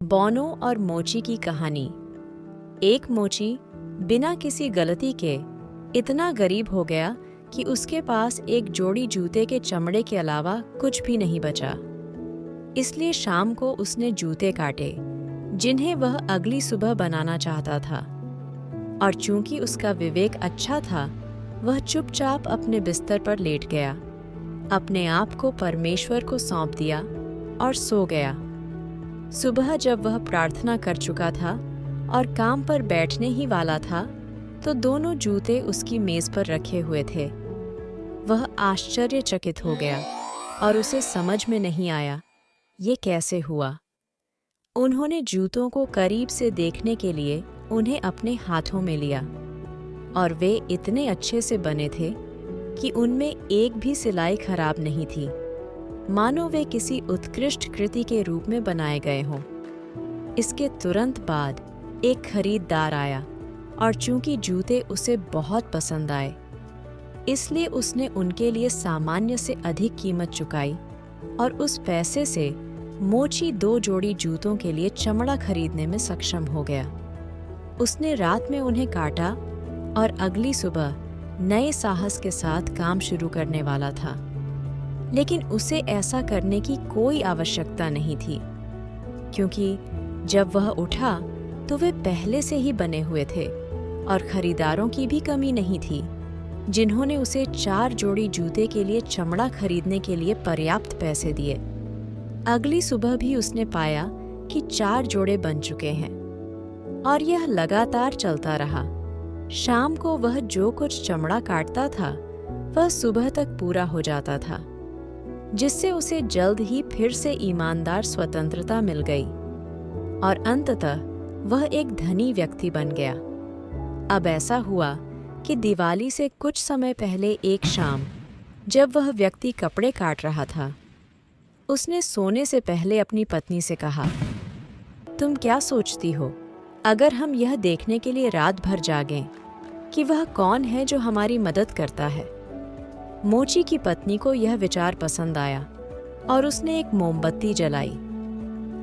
बोनो और मोची की कहानी। एक मोची बिना किसी गलती के इतना गरीब हो गया कि उसके पास एक जोड़ी जूते के चमड़े के अलावा कुछ भी नहीं बचा। इसलिए शाम को उसने जूते काटे जिन्हें वह अगली सुबह बनाना चाहता था। और चूंकि उसका विवेक अच्छा था, वह चुपचाप अपने बिस्तर पर लेट गया, अपने आप को परमेश्वर को सौंप दिया और सो गया। सुबह जब वह प्रार्थना कर चुका था और काम पर बैठने ही वाला था, तो दोनों जूते उसकी मेज पर रखे हुए थे। वह आश्चर्यचकित हो गया और उसे समझ में नहीं आया ये कैसे हुआ। उन्होंने जूतों को करीब से देखने के लिए उन्हें अपने हाथों में लिया और वे इतने अच्छे से बने थे कि उनमें एक भी सिलाई खराब नहीं थी, मानो वे किसी उत्कृष्ट कृति के रूप में बनाए गए हों। इसके तुरंत बाद एक खरीददार आया और चूंकि जूते उसे बहुत पसंद आए, इसलिए उसने उनके लिए सामान्य से अधिक कीमत चुकाई और उस पैसे से मोची 2 जोड़ी जूतों के लिए चमड़ा खरीदने में सक्षम हो गया। उसने रात में उन्हें काटा और अगली सुबह नए साहस के साथ काम शुरू करने वाला था। लेकिन उसे ऐसा करने की कोई आवश्यकता नहीं थी, क्योंकि जब वह उठा तो वे पहले से ही बने हुए थे और खरीदारों की भी कमी नहीं थी, जिन्होंने उसे 4 जोड़ी जूते के लिए चमड़ा खरीदने के लिए पर्याप्त पैसे दिए। अगली सुबह भी उसने पाया कि 4 जोड़े बन चुके हैं और यह लगातार चलता रहा। शाम को वह जो कुछ चमड़ा काटता था वह सुबह तक पूरा हो जाता था, जिससे उसे जल्द ही फिर से ईमानदार स्वतंत्रता मिल गई और अंततः वह एक धनी व्यक्ति बन गया। अब ऐसा हुआ कि दिवाली से कुछ समय पहले एक शाम, जब वह व्यक्ति कपड़े काट रहा था, उसने सोने से पहले अपनी पत्नी से कहा, तुम क्या सोचती हो अगर हम यह देखने के लिए रात भर जागें कि वह कौन है जो हमारी मदद करता है? मोची की पत्नी को यह विचार पसंद आया और उसने एक मोमबत्ती जलाई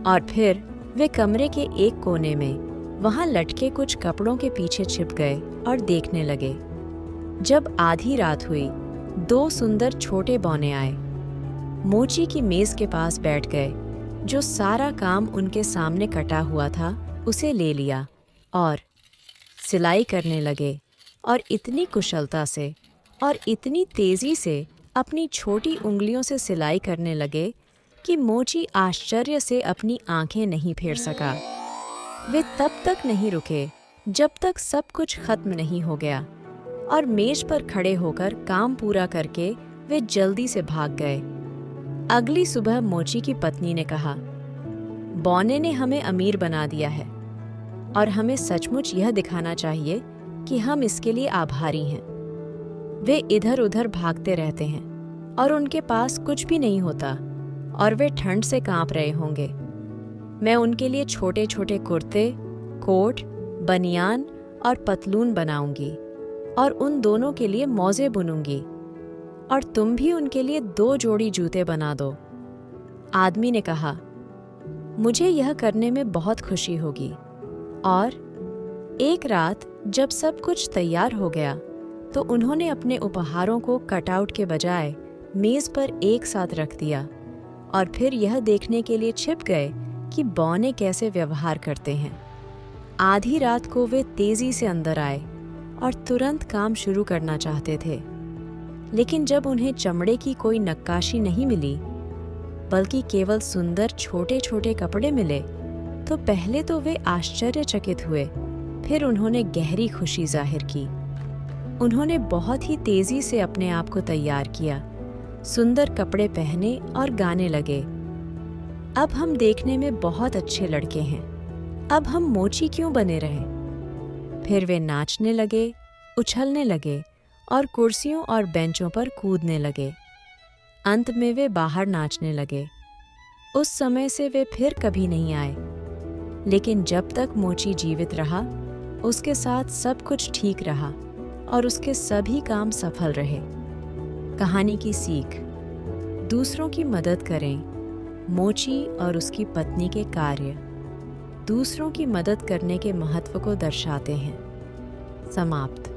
और फिर वे कमरे के एक कोने में वहां लटके कुछ कपड़ों के पीछे छिप गए और देखने लगे। जब आधी रात हुई, 2 सुंदर छोटे बौने आए, मोची की मेज के पास बैठ गए। जो सारा काम उनके सामने कटा हुआ था उसे ले लिया और सिलाई करने लगे और इतनी कुशलता से और इतनी तेजी से अपनी छोटी उंगलियों से सिलाई करने लगे कि मोची आश्चर्य से अपनी आंखें नहीं फेर सका। वे तब तक नहीं रुके जब तक सब कुछ खत्म नहीं हो गया और मेज पर खड़े होकर काम पूरा करके वे जल्दी से भाग गए। अगली सुबह मोची की पत्नी ने कहा, बौने ने हमें अमीर बना दिया है और हमें सचमुच यह दिखाना चाहिए कि हम इसके लिए आभारी हैं। वे इधर उधर भागते रहते हैं और उनके पास कुछ भी नहीं होता और वे ठंड से कांप रहे होंगे। मैं उनके लिए छोटे छोटे कुर्ते, कोट, बनियान और पतलून बनाऊंगी और उन दोनों के लिए मौजे बुनूंगी और तुम भी उनके लिए 2 जोड़ी जूते बना दो। आदमी ने कहा, मुझे यह करने में बहुत खुशी होगी। और एक रात जब सब कुछ तैयार हो गया तो उन्होंने अपने उपहारों को कटआउट के बजाय मेज पर एक साथ रख दिया और फिर यह देखने के लिए छिप गए कि बौने कैसे व्यवहार करते हैं। आधी रात को वे तेजी से अंदर आए और तुरंत काम शुरू करना चाहते थे, लेकिन जब उन्हें चमड़े की कोई नक्काशी नहीं मिली बल्कि केवल सुंदर छोटे छोटे कपड़े मिले, तो पहले तो वे आश्चर्यचकित हुए, फिर उन्होंने गहरी खुशी जाहिर की। उन्होंने बहुत ही तेजी से अपने आप को तैयार किया, सुंदर कपड़े पहने और गाने लगे, अब हम देखने में बहुत अच्छे लड़के हैं, अब हम मोची क्यों बने रहें। फिर वे नाचने लगे, उछलने लगे और कुर्सियों और बेंचों पर कूदने लगे। अंत में वे बाहर नाचने लगे। उस समय से वे फिर कभी नहीं आए, लेकिन जब तक मोची जीवित रहा उसके साथ सब कुछ ठीक रहा और उसके सभी काम सफल रहे। कहानी की सीख, दूसरों की मदद करें। मोची और उसकी पत्नी के कार्य। दूसरों की मदद करने के महत्व को दर्शाते हैं। समाप्त।